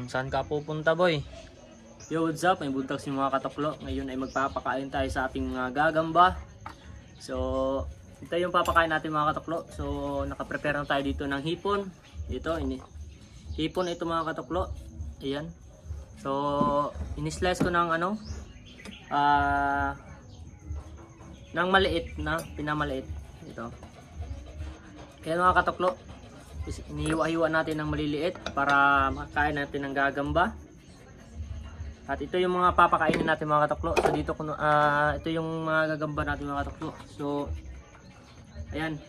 Saan ka pupunta, boy? Yo, what's up? May buntag si mga katuklo. Ngayon ay magpapakain tayo sa ating mga gagamba. So, ito yung papakain natin mga katuklo. So, nakaprepare na tayo dito ng hipon. Hipon ito mga katuklo. Ayan. So, inislice ko ng ng maliit na, pinamaliit. Ito. Ayan mga katuklo. Inihiwa-hiwa natin ng maliliit para makakain natin ng gagamba. At ito yung mga papakainin natin mga katuklo. So dito ito yung mga gagamba natin mga katuklo. So ayan.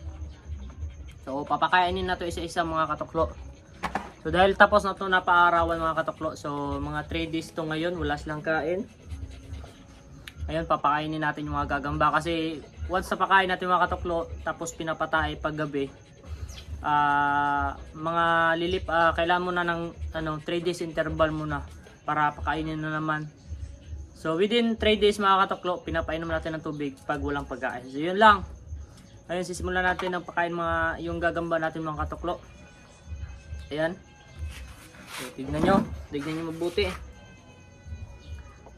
So papakainin natin isa-isa mga katuklo. So dahil tapos na ito na paarawan mga katuklo. So mga 3 days to ngayon, wala silang kain. Ayun, papakainin natin yung mga gagamba kasi once na pakain natin mga katuklo, tapos pinapatay pag gabi, kailangan mo na ng 3 days interval muna para pakainin na naman. So within 3 days mga katuklo, pinapainom natin ng tubig pag walang pagkain. So yun lang. Ayun, sisimulan natin ng pakain yung gagamba natin mga katuklo. Ayan. So, tignan nyo mabuti.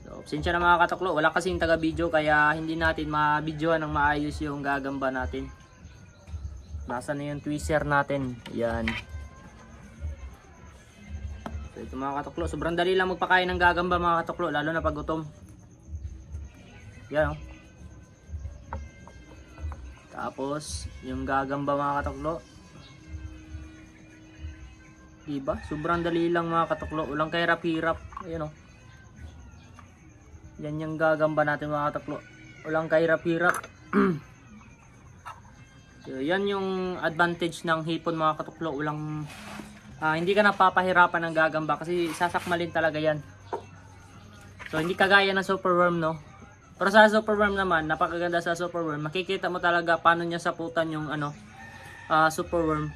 So, pasensya na mga katuklo, wala kasing taga video kaya hindi natin ma-videoan ng maayos yung gagamba natin. Nasa na yung tweezer natin. Ayan. So ito mga katuklo, sobrang dali lang magpakain ng gagamba mga katuklo, lalo na pag gutom. Yan o. Tapos yung gagamba mga katuklo, diba? Sobrang dali lang mga katuklo, walang kahirap-hirap. Ayan o. Yan yung gagamba natin mga katuklo, walang kahirap-hirap. So, yan yung advantage ng hipon mga katuklo. Hindi ka napapahirapan ng gagamba kasi sasakmalin talaga yan. So hindi kagaya ng superworm, no? Pero sa superworm naman, napakaganda sa superworm. Makikita mo talaga paano niya saputan yung superworm.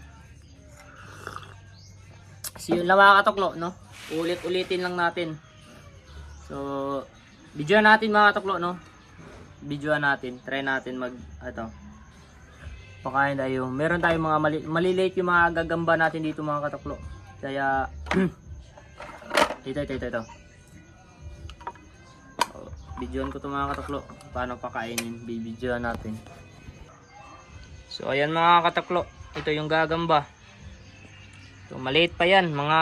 So yun lang mga katuklo, no? Ulit-ulitin lang natin. So videoan natin mga katuklo, no? Videoan natin. Try natin pakain tayo. Meron tayong mga maliliit yung mga gagamba natin dito mga katuklo. Kaya ito. Videoan ko to mga katuklo. Paano pakainin? Bibidyoan natin. So ayan mga katuklo. Ito yung gagamba. So maliit pa yan. Mga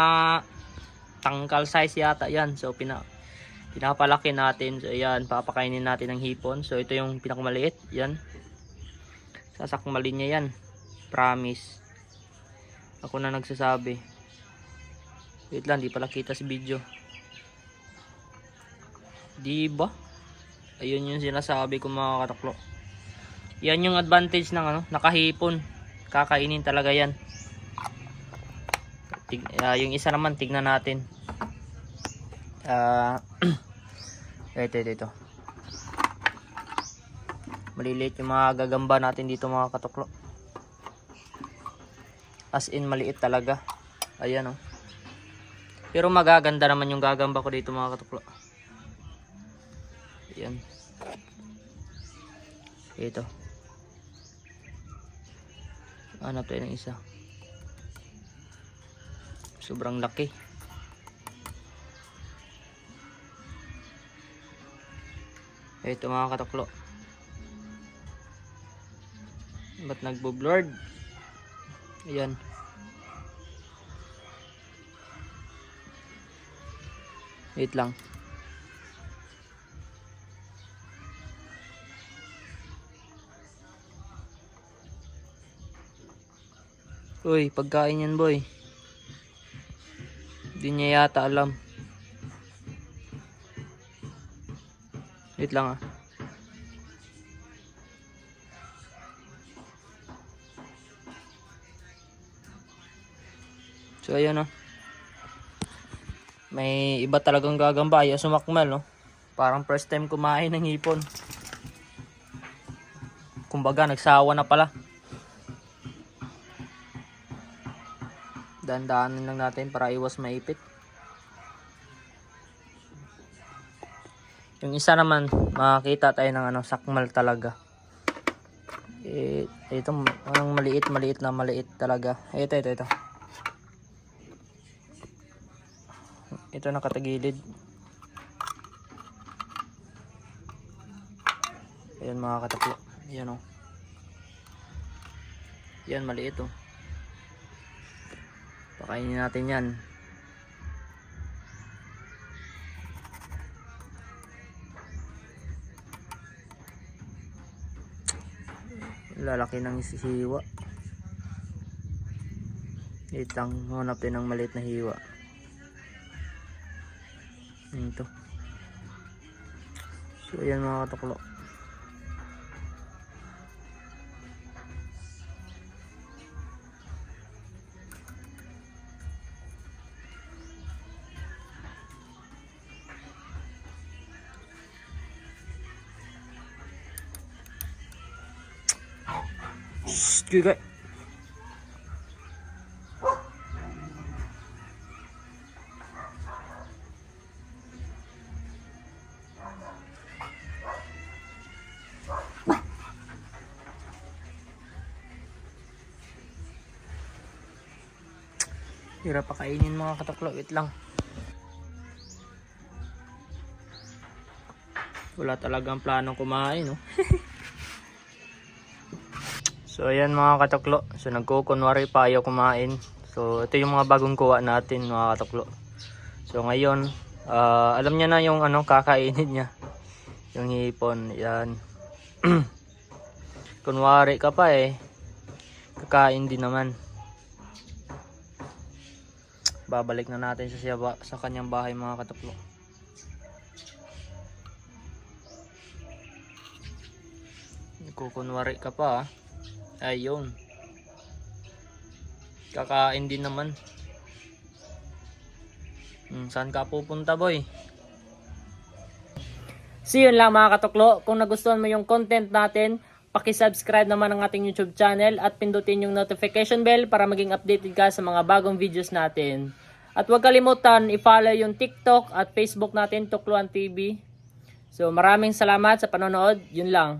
tangkal size yata yan. So pinapalaki natin. So ayan, papakainin natin ng hipon. So ito yung pinakamaliit. Yan. Sasakmalin niya yan. Promise. Ako na nagsasabi. Wait lang, di pala kita sa video. Diba? Ayun yung sinasabi ko mga katuklo. Yan yung advantage ng nakahipon. Kakainin talaga yan. Yung isa naman, tignan natin. Ito. Maliliit yung mga gagamba natin dito mga katuklo. As in maliit talaga. Ayan o. Pero magaganda naman yung gagamba ko dito mga katuklo. Ayan. Ito. Hanap tayo ng isa. Sobrang laki. Ito mga katuklo. Ba't nagbo-blurred? Ayan. Wait lang. Uy, pagkain yan boy. Hindi niya yata alam. Wait lang . So ayan . May iba talagang gagamba, ayaw sumakmal . Parang first time kumain ng hipon. Kumbaga nagsawa na pala. Dahan-dahanin lang natin para iwas maipit. Yung isa naman, makakita tayo ng sakmal talaga. Ito, maliit talaga. Ito. Ito nakatagilid. Ayan mga kataklo. Ayan o. Yan maliit o. Pakainin natin yan. Lalaki ng hiwa. Itang hanap din ng maliit na hiwa. Ito. So ayan mga kataklo. Gigay. Hirap pakainin mga kataklo. Wait lang. Wala talagang planong kumain, no? So ayan mga kataklo. So nagkukunwari pa ayaw kumain. So ito yung mga bagong kuha natin mga kataklo. So ngayon, alam niya na yung kakainin niya. Yung hipon. Yan. Kunwari ka pa eh. Kakain din naman. Babalik na natin sa kanyang bahay mga kataklo. Kukunwari ka pa ah. Ayun. Kakain din naman. Saan ka pupunta boy? So yun lang mga katuklo. Kung nagustuhan mo yung content natin, paki-subscribe naman ang ating YouTube channel at pindutin yung notification bell para maging updated ka sa mga bagong videos natin. At huwag kalimutan i-follow yung TikTok at Facebook natin, Tukloan TV. So maraming salamat sa panonood. Yun lang.